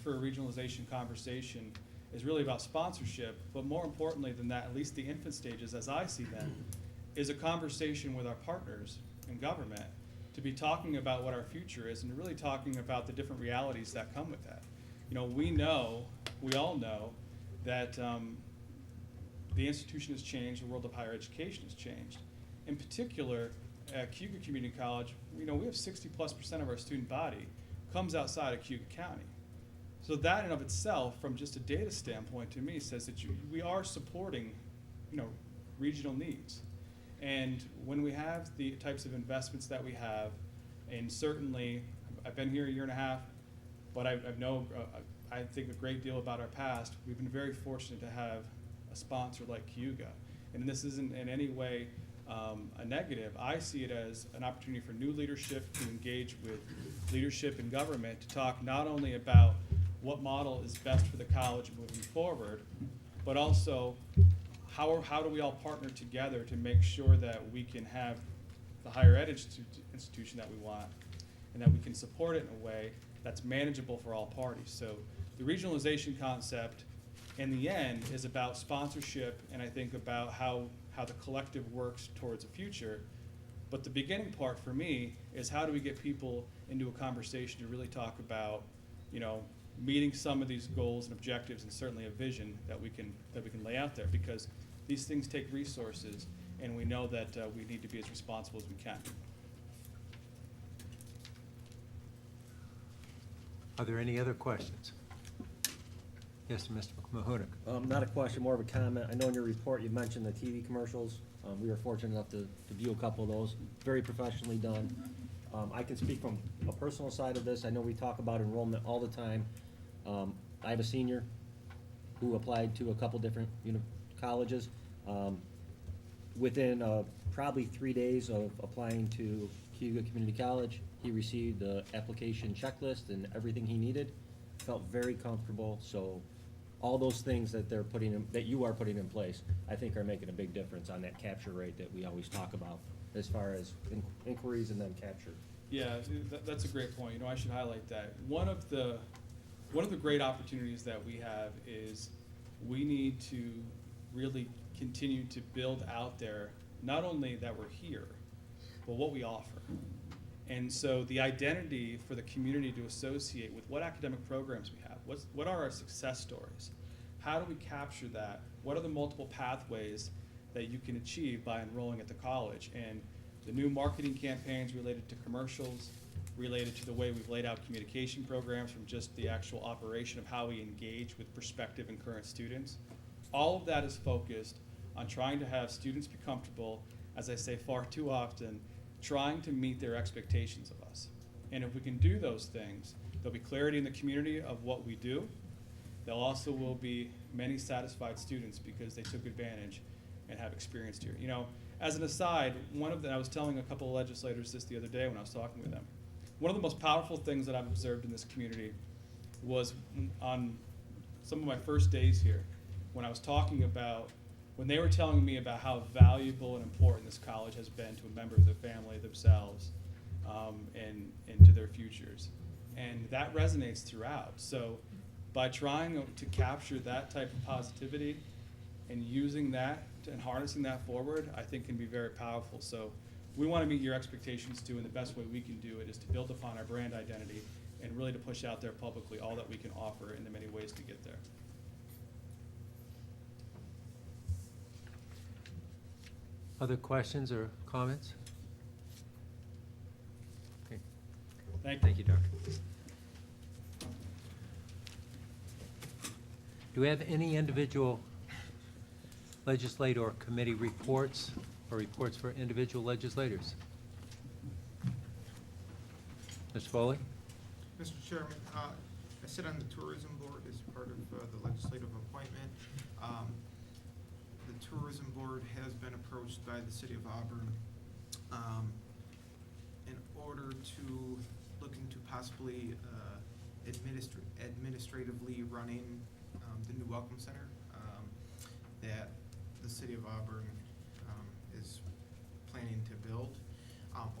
for a regionalization conversation is really about sponsorship, but more importantly than that, at least the infant stages as I see them, is a conversation with our partners in government to be talking about what our future is and really talking about the different realities that come with that. You know, we all know that the institution has changed, the world of higher education has changed. In particular, at Cayuga Community College, you know, we have 60+% of our student body comes outside of Cayuga County. So that in of itself, from just a data standpoint to me, says that we are supporting, you know, regional needs. And when we have the types of investments that we have, and certainly, I've been here a year and a half, but I think a great deal about our past. We've been very fortunate to have a sponsor like Cayuga. And this isn't in any way a negative. I see it as an opportunity for new leadership to engage with leadership in government to talk not only about what model is best for the college moving forward, but also how do we all partner together to make sure that we can have the higher ed institution that we want, and that we can support it in a way that's manageable for all parties. So the regionalization concept, in the end, is about sponsorship, and I think about how the collective works towards a future. But the beginning part for me is how do we get people into a conversation to really talk about, you know, meeting some of these goals and objectives, and certainly a vision that we can lay out there, because these things take resources, and we know that we need to be as responsible as we can. Are there any other questions? Yes, Mr. Mahonik. Not a question, more of a comment. I know in your report you mentioned the TV commercials. We were fortunate enough to view a couple of those, very professionally done. I can speak from a personal side of this. I know we talk about enrollment all the time. I have a senior who applied to a couple different colleges. Within probably 3 days of applying to Cayuga Community College, he received the application checklist and everything he needed. Felt very comfortable. So all those things that you are putting in place, I think are making a big difference on that capture rate that we always talk about as far as inquiries and then capture. Yeah, that's a great point. You know, I should highlight that. One of the great opportunities that we have is we need to really continue to build out there, not only that we're here, but what we offer. And so the identity for the community to associate with what academic programs we have, what are our success stories? How do we capture that? What are the multiple pathways that you can achieve by enrolling at the college? And the new marketing campaigns related to commercials, related to the way we've laid out communication programs from just the actual operation of how we engage with prospective and current students. All of that is focused on trying to have students be comfortable, as I say far too often, trying to meet their expectations of us. And if we can do those things, there'll be clarity in the community of what we do. There also will be many satisfied students because they took advantage and have experienced here. You know, as an aside, I was telling a couple of legislators this the other day when I was talking with them. One of the most powerful things that I've observed in this community was on some of my first days here, when I was talking about, when they were telling me about how valuable and important this college has been to a member of their family, themselves, and to their futures. And that resonates throughout. So by trying to capture that type of positivity and using that and harnessing that forward, I think can be very powerful. So we want to meet your expectations too, and the best way we can do it is to build upon our brand identity and really to push out there publicly all that we can offer in the many ways to get there. Other questions or comments? Okay. Thank you, Doctor. Do we have any individual legislator or committee reports or reports for individual legislators? Ms. Foley? Mr. Chairman, I sit on the tourism board as part of the legislative appointment. The tourism board has been approached by the city of Auburn in order to look into possibly administratively running the new Welcome Center that the city of Auburn is planning to build,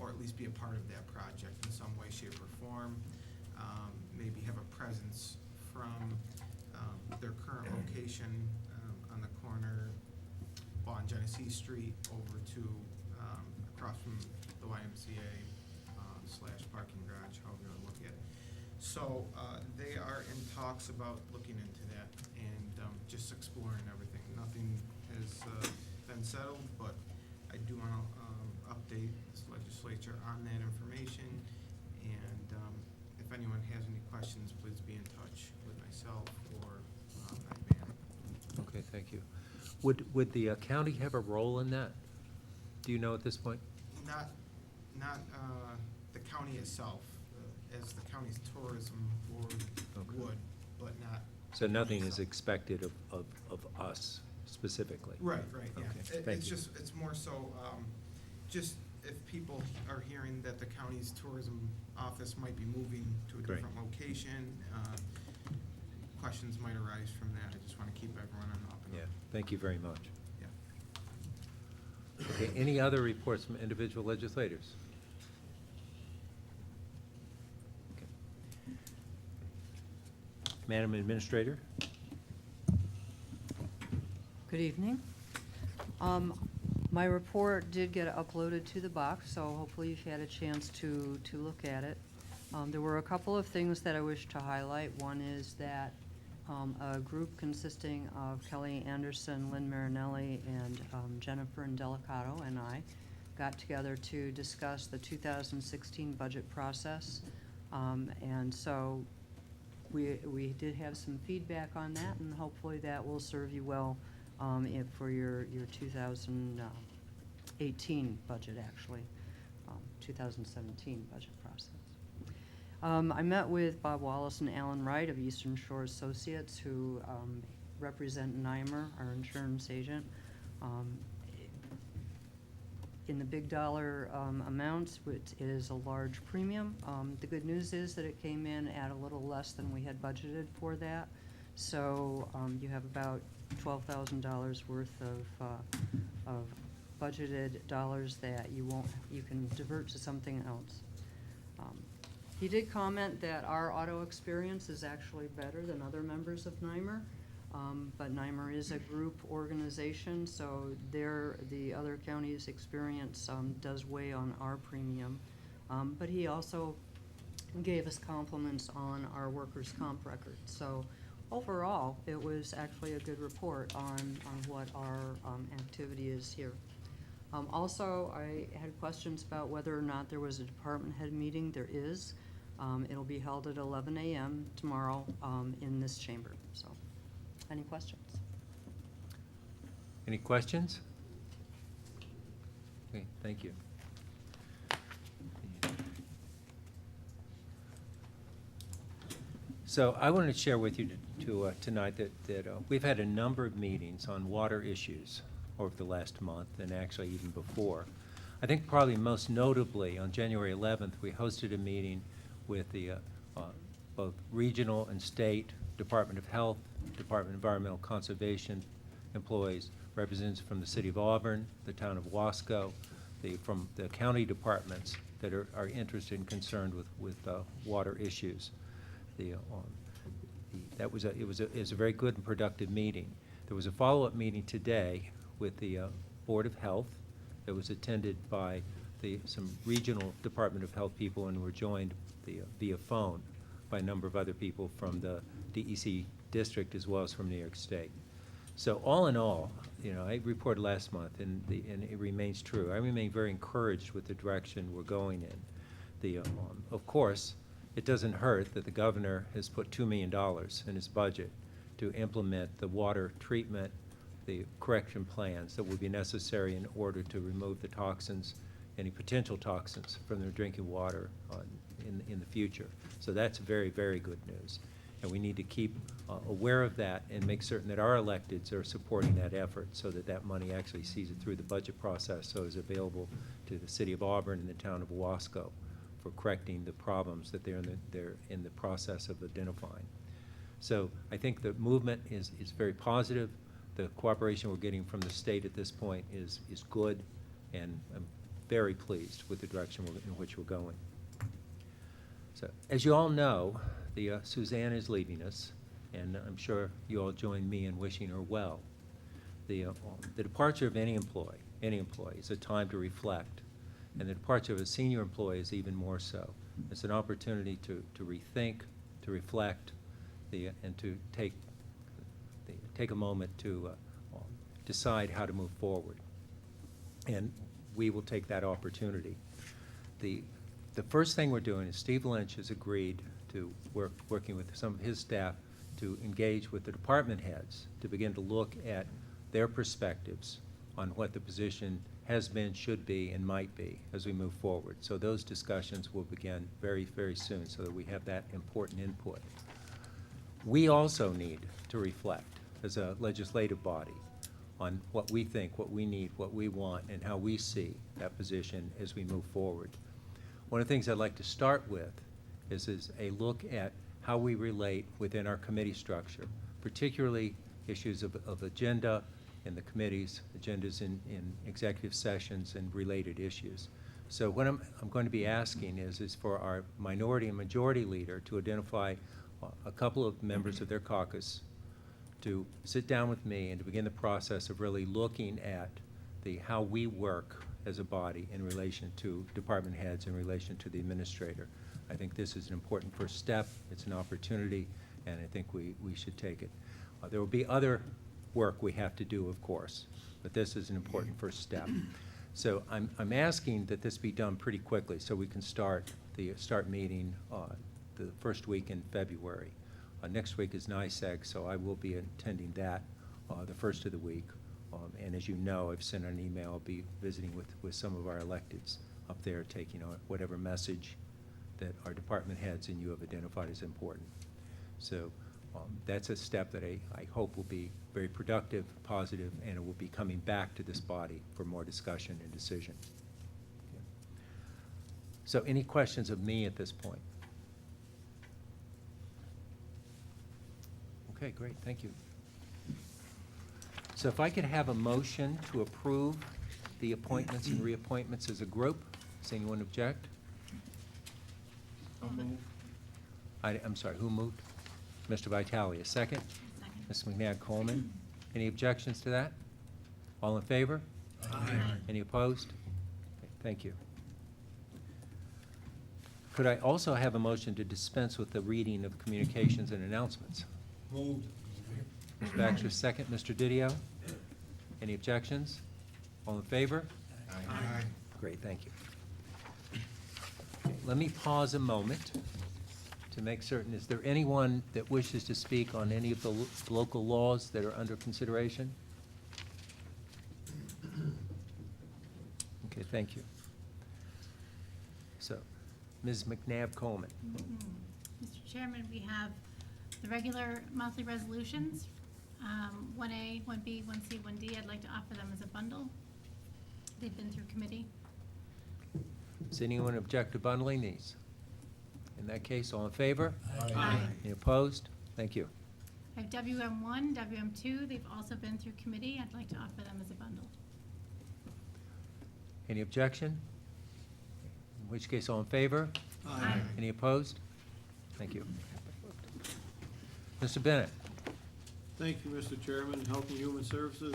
or at least be a part of that project in some way, shape, or form. Maybe have a presence from their current location on the corner on Genesee Street over to across from the YMCA / parking garage, however you want to look at it. So they are in talks about looking into that and just exploring everything. Nothing has been settled, but I do want to update this legislature on that information. And if anyone has any questions, please be in touch with myself or Matt. Okay, thank you. Would the county have a role in that? Do you know at this point? Not the county itself, as the county's tourism board Okay. would, but not. So nothing is itself. expected of us specifically? Right, yeah. Okay, thank It's you. just, it's more so, just if people are hearing that the county's tourism office might be moving to a Great. different location, questions might arise from that. I just want to keep everyone on up and Yeah, up. thank you very much. Yeah. Okay, any other reports from individual legislators? Okay. Madam Administrator? Good evening. My report did get uploaded to the box, so hopefully you've had a chance to look at it. There were a couple of things that I wish to highlight. One is that a group consisting of Kelly Anderson, Lynn Marinelli, and Jennifer Indelicato and I got together to discuss the 2016 budget process. And so we did have some feedback on that, and hopefully that will serve you well for your 2018 budget, actually, 2017 budget process. I met with Bob Wallace and Alan Wright of Eastern Shore Associates, who represent NYMER, our insurance agent. In the big dollar amounts, which is a large premium. The good news is that it came in at a little less than we had budgeted for that. So you have about $12,000 worth of budgeted dollars that you can divert to something else. He did comment that our auto experience is actually better than other members of NYMER, but NYMER is a group organization, so the other counties' experience does weigh on our premium. But he also gave us compliments on our workers' comp record. So overall, it was actually a good report on what our activity is here. Also, I had questions about whether or not there was a department head meeting. There is. It'll be held at 11 a.m. tomorrow in this chamber. So, any questions? Any questions? Okay, thank you. So I wanted to share with you tonight that we've had a number of meetings on water issues over the last month, and actually even before. I think probably most notably on January 11th, we hosted a meeting with the both regional and state Department of Health, Department of Environmental Conservation employees, representatives from the City of Auburn, the town of Wasco, from the county departments that are interested and concerned with water issues. It was a very good and productive meeting. There was a follow-up meeting today with the Board of Health that was attended by some regional Department of Health people, and were joined via phone by a number of other people from the DEC district as well as from New York State. So all in all, I reported last month, and it remains true. I remain very encouraged with the direction we're going in. Of course, it doesn't hurt that the governor has put $2 million in his budget to implement the water treatment, the correction plans that will be necessary in order to remove the toxins, any potential toxins from their drinking water in the future. So that's very, very good news. And we need to keep aware of that and make certain that our electeds are supporting that effort so that that money actually sees it through the budget process, so it's available to the City of Auburn and the town of Wasco for correcting the problems that they're in the process of identifying. So I think the movement is very positive. The cooperation we're getting from the state at this point is good, and I'm very pleased with the direction in which we're going. So, as you all know, Suzanne is leaving us, and I'm sure you all join me in wishing her well. The departure of any employee is a time to reflect, and the departure of a senior employee is even more so. It's an opportunity to rethink, to reflect, and to take a moment to decide how to move forward. And we will take that opportunity. The first thing we're doing is Steve Lynch has agreed to working with some of his staff to engage with the department heads to begin to look at their perspectives on what the position has been, should be, and might be as we move forward. So those discussions will begin very, very soon so that we have that important input. We also need to reflect as a legislative body on what we think, what we need, what we want, and how we see that position as we move forward. One of the things I'd like to start with is a look at how we relate within our committee structure, particularly issues of agenda in the committees, agendas in executive sessions, and related issues. So what I'm going to be asking is for our minority and majority leader to identify a couple of members of their caucus to sit down with me and to begin the process of really looking at how we work as a body in relation to department heads, in relation to the administrator. I think this is an important first step. It's an opportunity, and I think we should take it. There will be other work we have to do, of course, but this is an important first step. So I'm asking that this be done pretty quickly so we can start meeting the first week in February. Next week is NICEAG, so I will be attending that the first of the week. And as you know, I've sent an email. I'll be visiting with some of our electeds up there, taking on whatever message that our department heads and you have identified as important. So that's a step that I hope will be very productive, positive, and it will be coming back to this body for more discussion and decision. Okay. So any questions of me at this point? Okay, great, thank you. So if I could have a motion to approve the appointments and reappointments as a group, does anyone object? I'm sorry, who moved? Mr. Vitale, a second? Ms. McNabb Coleman. Any objections to that? All in favor? Aye. Any opposed? Okay, thank you. Could I also have a motion to dispense with the reading of communications and announcements? Moved. Mr. Baxter, second. Mr. Didio? Any objections? All in favor? Aye. Great, thank you. Okay, let me pause a moment to make certain. Is there anyone that wishes to speak on any of the local laws that are under consideration? Okay, thank you. So, Ms. McNabb Coleman. Mr. Chairman, we have the regular monthly resolutions, 1A, 1B, 1C, 1D. I'd like to offer them as a bundle. They've been through committee. Does anyone object to bundling these? In that case, all in favor? Aye. Any opposed? Thank you. I have WM1, WM2. They've also been through committee. I'd like to offer them as a bundle. Any objection? In which case, all in favor? Aye. Any opposed? Thank you. Mr. Bennett. Thank you, Mr. Chairman. Health and Human Services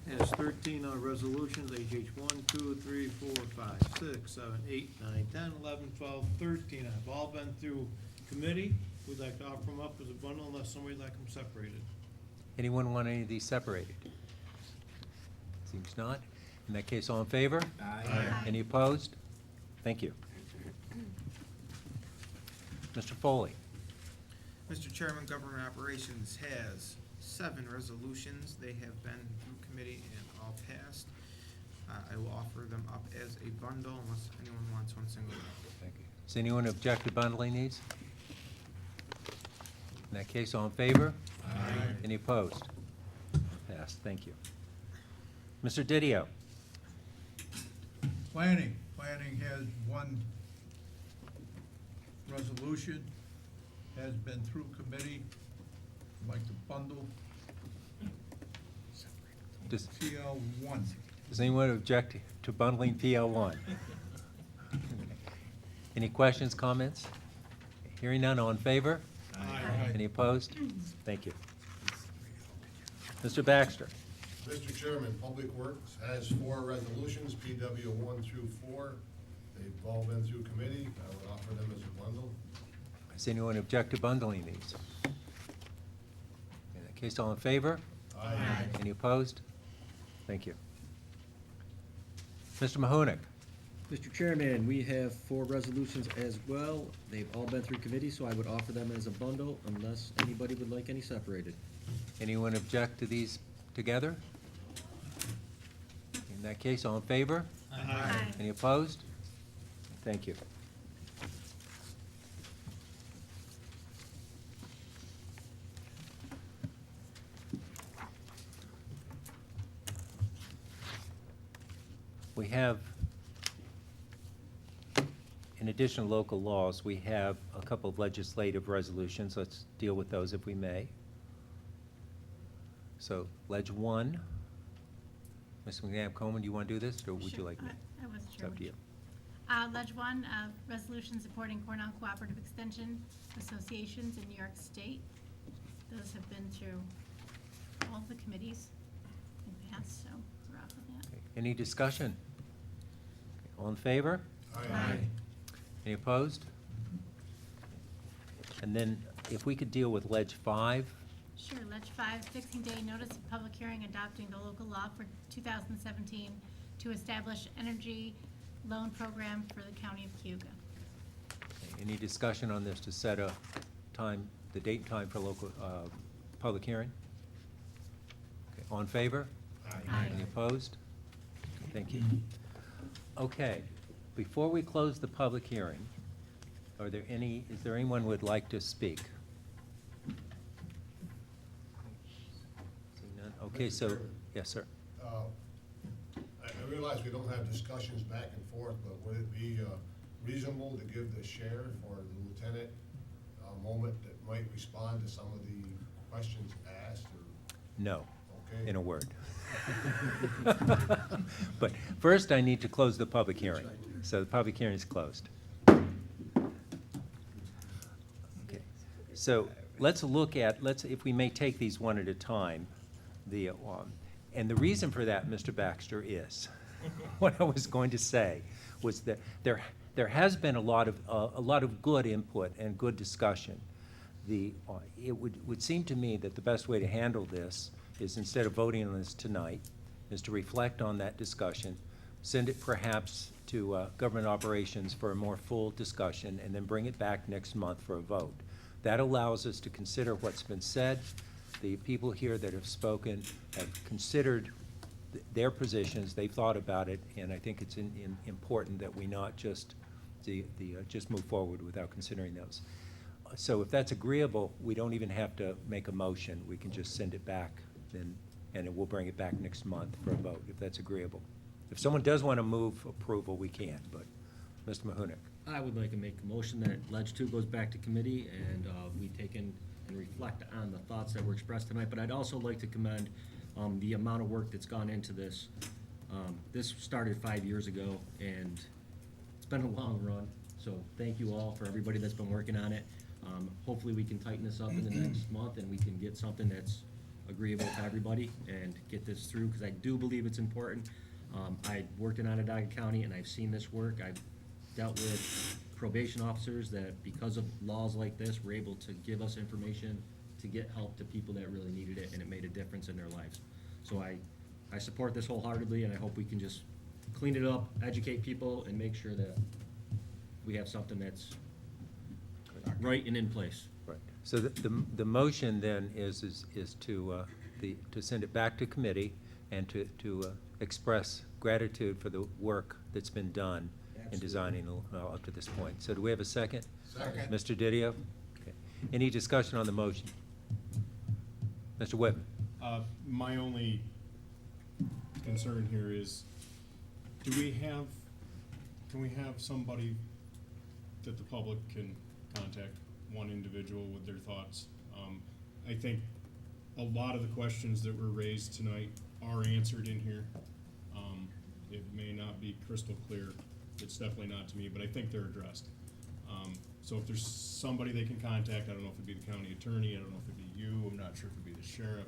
has 13 resolutions, HH 1, 2, 3, 4, 5, 6, 7, 8, 9, 10, 11, 12, 13. I've all been through committee. We'd like to offer them up as a bundle unless somebody'd like them separated. Anyone want any of these separated? Seems not. In that case, all in favor? Aye. Any opposed? Thank you. Mr. Foley. Mr. Chairman, Government Operations has 7 resolutions. They have been through committee and all passed. I will offer them up as a bundle unless anyone wants one single. Thank you. Does anyone object to bundling these? In that case, all in favor? Aye. Any opposed? Passed. Thank you. Mr. Didio. Planning has one resolution, has been through committee. I'd like to bundle Does PL1. anyone object to bundling PL1? Any questions, comments? Hearing none, all in favor? Aye. Any opposed? Thank you. Mr. Baxter? Mr. Chairman, Public Works has 4 resolutions, PW 1 through 4. They've all been through committee. I would offer them as a bundle. Does anyone object to bundling these? In that case, all in favor? Aye. Any opposed? Thank you. Mr. Mahonik? Mr. Chairman, we have 4 resolutions as well. They've all been through committee, so I would offer them as a bundle unless anybody would like any separated. Anyone object to these together? In that case, all in favor? Aye. Any opposed? Thank you. We have, in addition to local laws, we have a couple of legislative resolutions. Let's deal with those if we may. So, Leg 1. Ms. McNabb-Coleman, do you want to do this, or would you Sure. like me? I wasn't It's sure up to which. you. Leg 1, resolution supporting Cornell Cooperative Extension Associations in New York State. Those have been through all the committees in the past, so we're off of that. Okay. Any discussion? All in favor? Aye. Any opposed? And then, if we could deal with Leg 5. Sure, Leg 5, 16-day notice of public hearing adopting the local law for 2017 to establish energy loan program for the county of Cayuga. Okay. Any discussion on this to set a time, the date and time for local, public hearing? Okay. All in favor? Aye. Any opposed? Thank you. Okay, before we close the public hearing, is there anyone who would like to speak? Seeing none? Okay, so, Chairman. yes, sir. I realize we don't have discussions back and forth, but would it be reasonable to give the sheriff or the lieutenant a moment that might respond to some of the questions asked, or, No, okay? in a word. But first, I need to close the public hearing. So the public hearing is closed. Okay. So let's look at, if we may take these one at a time, and the reason for that, Mr. Baxter, is, what I was going to say was that there has been a lot of good input and good discussion. It would seem to me that the best way to handle this is, instead of voting on this tonight, is to reflect on that discussion, send it perhaps to Government Operations for a more full discussion, and then bring it back next month for a vote. That allows us to consider what's been said. The people here that have spoken have considered their positions, they've thought about it, and I think it's important that we not just just move forward without considering those. So if that's agreeable, we don't even have to make a motion. We can just send it back, and we'll bring it back next month for a vote, if that's agreeable. If someone does want to move approval, we can, but Mr. Mahunik. I would like to make a motion that Leg 2 goes back to committee and we take in and reflect on the thoughts that were expressed tonight. But I'd also like to commend the amount of work that's gone into this. This started 5 years ago, and it's been a long run. So thank you all for everybody that's been working on it. Hopefully we can tighten this up in the next month, and we can get something that's agreeable to everybody and get this through, because I do believe it's important. I worked in Onondaga County, and I've seen this work. I've dealt with probation officers that, because of laws like this, were able to give us information to get help to people that really needed it, and it made a difference in their lives. So I support this wholeheartedly, and I hope we can just clean it up, educate people, and make sure that we have something that's right and in place. Right. So the motion then is to send it back to committee and to express gratitude for the work that's been done in designing up to this point. So do we have a second? Second. Mr. Didio? Okay. Any discussion on the motion? Mr. Whitman? My only concern here is, can we have somebody that the public can contact, one individual with their thoughts? I think a lot of the questions that were raised tonight are answered in here. It may not be crystal clear, it's definitely not to me, but I think they're addressed. So if there's somebody they can contact, I don't know if it'd be the county attorney, I don't know if it'd be you, I'm not sure if it'd be the sheriff.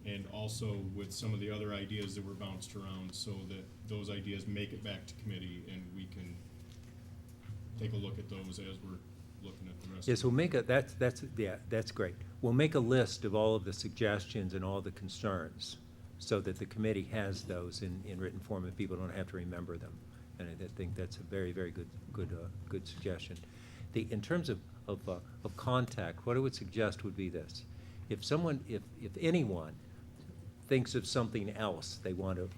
And also with some of the other ideas that were bounced around, so that those ideas make it back to committee and we can take a look at those as we're looking at the rest. Yes, we'll make a, that's great. We'll make a list of all of the suggestions and all the concerns, so that the committee has those in written form and people don't have to remember them. And I think that's a very, very good suggestion. In terms of contact, what I would suggest would be this. If anyone thinks of something else they want to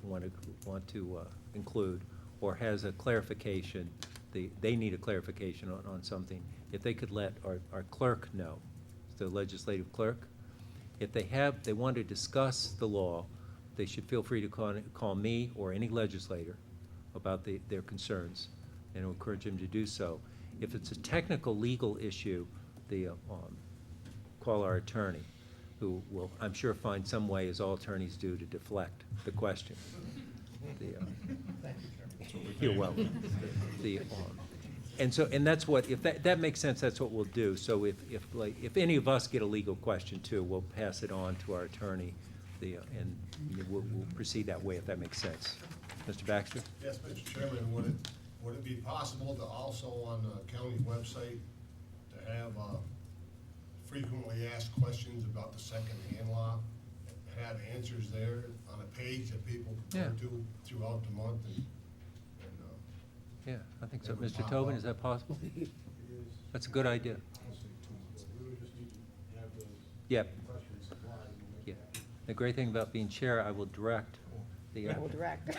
include, or has a clarification, they need a clarification on something, if they could let our clerk know, the legislative clerk, if they want to discuss the law, they should feel free to call me or any legislator about their concerns, and I'll encourage them to do so. If it's a technical legal issue, call our attorney, who will, I'm sure, find some way, as all attorneys do, to deflect the question. You're welcome. And that's what, if that makes sense, that's what we'll do. So if any of us get a legal question too, we'll pass it on to our attorney, and we'll proceed that way, if that makes sense. Mr. Baxter? Yes, Mr. Chairman, would it be possible to also on the county website to have frequently asked questions about the second-hand law, have answers there on a page that people can go to throughout the month and Yeah, I think so. That would Mr. pop Tobin, up. is that possible? That's a good idea. Yeah. Yeah. The great thing about being chair, I will direct the. I will direct.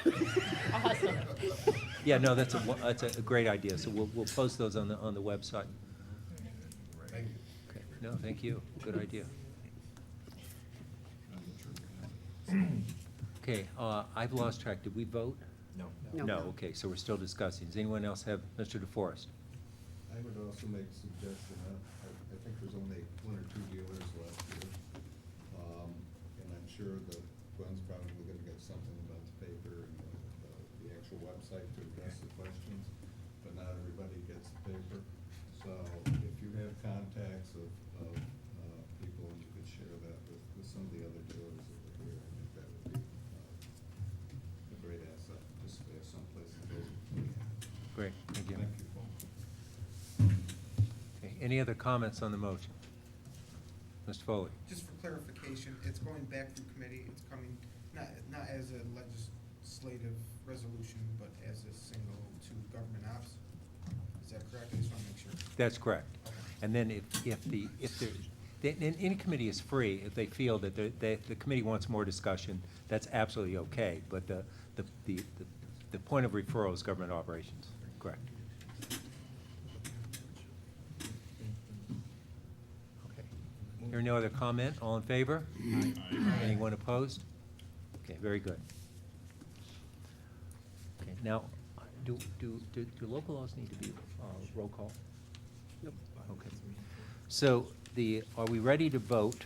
Awesome. Yeah, no, that's a great idea. So we'll post those on the website. thank you. Okay. No, thank you. Good idea. Okay, I've lost track. Did we vote? No. No, okay, so we're still discussing. Does anyone else have, Mr. DeForest? I would also make a suggestion, I think there's only 1 or 2 dealers left here. And I'm sure that Gwen's probably gonna get something about the paper and the actual website to address the questions, but not everybody gets the paper. So if you have contacts of people, and you could share that with some of the other dealers that are here, I think that would be a great asset, just to have someplace to go. Great, thank you. Thank you. Okay, any other comments on the motion? Mr. Foley? Just for clarification, it's going back through committee, it's coming, not as a legislative resolution, but as a single to government ops? Is that correct? I just wanna make sure. That's correct. And then any committee is free, if they feel that the committee wants more discussion, that's absolutely okay. But the point of referral is government operations, correct? Okay. Hearing no other comment, all in favor? Aye. Anyone opposed? Okay, very good. Okay, now, do local laws need to be roll call? Yep. Okay. So are we ready to vote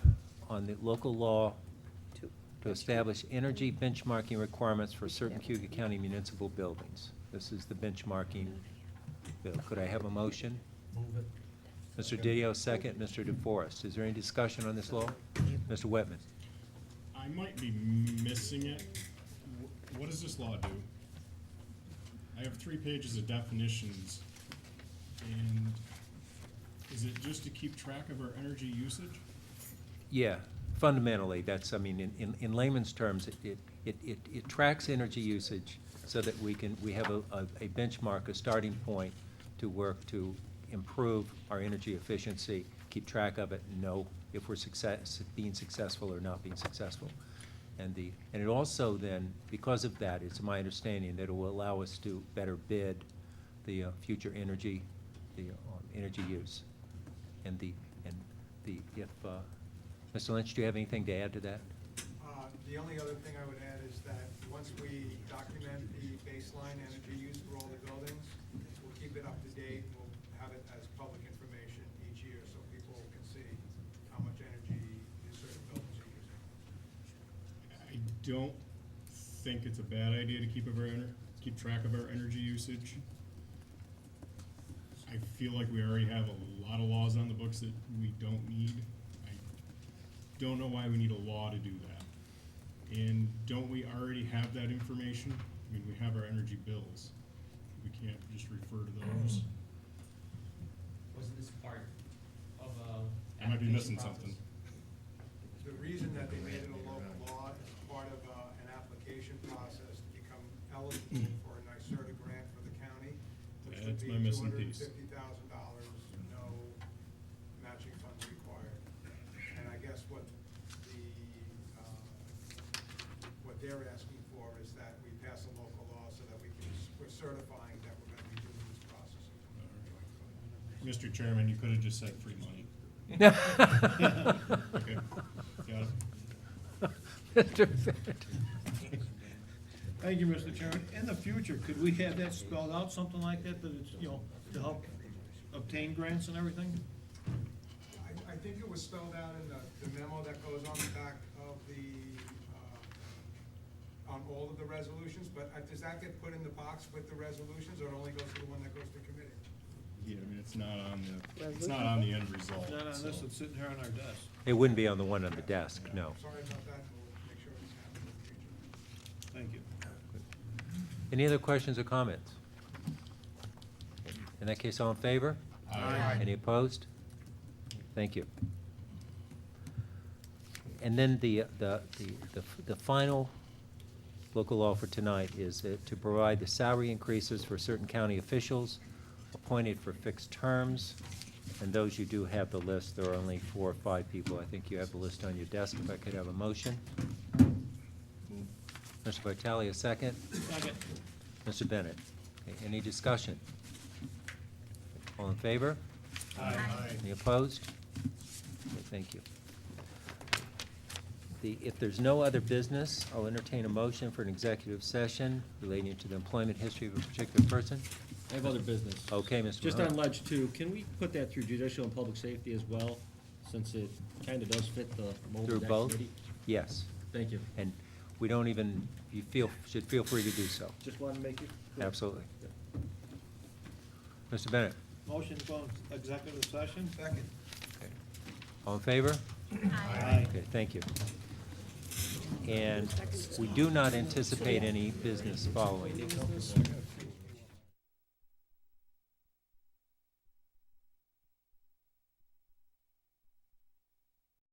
on the local law to establish energy benchmarking requirements for certain Cayuga County municipal buildings? This is the benchmarking bill. Could I have a motion? Move it. Mr. Didio, second. Mr. DeForest. Is there any discussion on this law? Mr. Whitman? I might be missing it. What does this law do? I have 3 pages of definitions, and is it just to keep track of our energy usage? Yeah, fundamentally, that's, I mean, in layman's terms, it tracks energy usage so that we have a benchmark, a starting point to work to improve our energy efficiency, keep track of it, and know if we're being successful or not being successful. And it also then, because of that, it's my understanding that it will allow us to better bid the future energy, energy use. If Mr. Lynch, do you have anything to add to that? The only other thing I would add is that once we document the baseline energy use for all the buildings, we'll keep it up to date, we'll have it as public information each year so people can see how much energy certain buildings are using. I don't think it's a bad idea to keep track of our energy usage. I feel like we already have a lot of laws on the books that we don't need. I don't know why we need a law to do that. And don't we already have that information? I mean, we have our energy bills. We can't just refer to those. Wasn't this part of I might be missing something. The reason that they made it a local law is part of an application process to become eligible for a NYSERDA grant for the county, which would That's be my missing piece. $250,000, no matching funds required. And I guess what they're asking for is that we pass a local law so that we're certifying that we're gonna be doing this process. Mr. Chairman, you could have just said free money. Okay, got it. Thank you, Mr. Chairman. In the future, could we have that spelled out, something like that, that it's, to help obtain grants and everything? I think it was spelled out in the memo that goes on the back of on all of the resolutions, but does that get put in the box with the resolutions, or it only goes to the one that goes to committee? Yeah, I mean, it's not on the end result. Not on this, so. it's sitting here on our desk. It wouldn't be on the one on the desk, no. Sorry about that, we'll make sure it's happening in the future. Thank you. Any other questions or comments? In that case, all in favor? Aye. Any opposed? Thank you. And then the final local law for tonight is to provide the salary increases for certain county officials appointed for fixed terms. And those you do have the list. There are only 4 or 5 people. I think you have the list on your desk. If I could have a motion. Mr. Vitale, a second. Second. Mr. Bennett. Okay, any discussion? All in favor? Aye. Any opposed? Okay, thank you. If there's no other business, I'll entertain a motion for an executive session relating to the employment history of a particular person. I have other business. Okay, Mr. Just Mahoney. on Ledge 2, can we put that through judicial and public safety as well, since it kind of does fit the mold Through of that both? committee? Yes. Thank you. And we don't even, should feel free to do so. Just wanted to make it clear. Absolutely. Mr. Bennett? Motion to go into executive session? Second. Okay. All in favor? Aye. Okay, thank you. And we do not anticipate any business following.